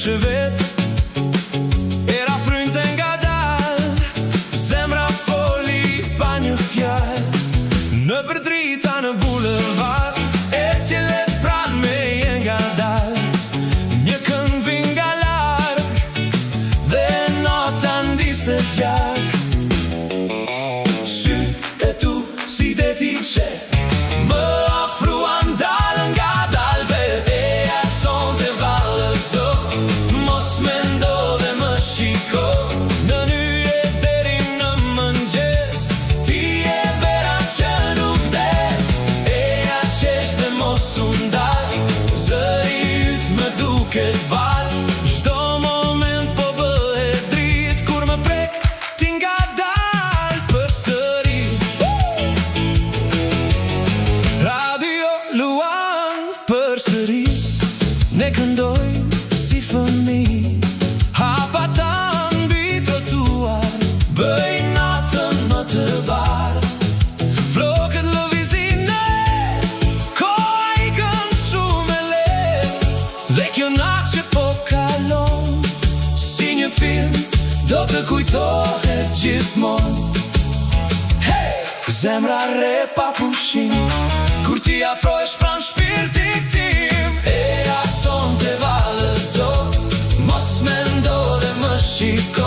që vet. Era frynte nga dal, zemra foli pa një fjal. Në përdrita në bulevard, e cilët pran me jen nga dal. Një këngë vin nga larg, dhe nota ndiste zjark. Sytë e tu si deti që më afruan dalën nga dalve. Eja sonte vallëzo, mos mendo dhe më shiko. Në nyje deri në mëngjes, ti e vera që nuk des. Eja qesh dhe mos u ndal, zëri yt më duket val. Çdo moment po bëhet drit, kur më prek ti nga dal përsëri. Radio luan përsëri, ne këndojmë si fëmijë. Hapa tan mbi trotuar, bëj natën më të bardhë. Flokët lëvizine, koha i kën shumë e lehtë. Dhe kjo natë që po kalon, si një film, do të kujtohet gjithmonë. Zemra re pa pushim, kur ti afrohesh pran shpirtit tim. Eja sonte vallëzo, mos mendo dhe më shiko.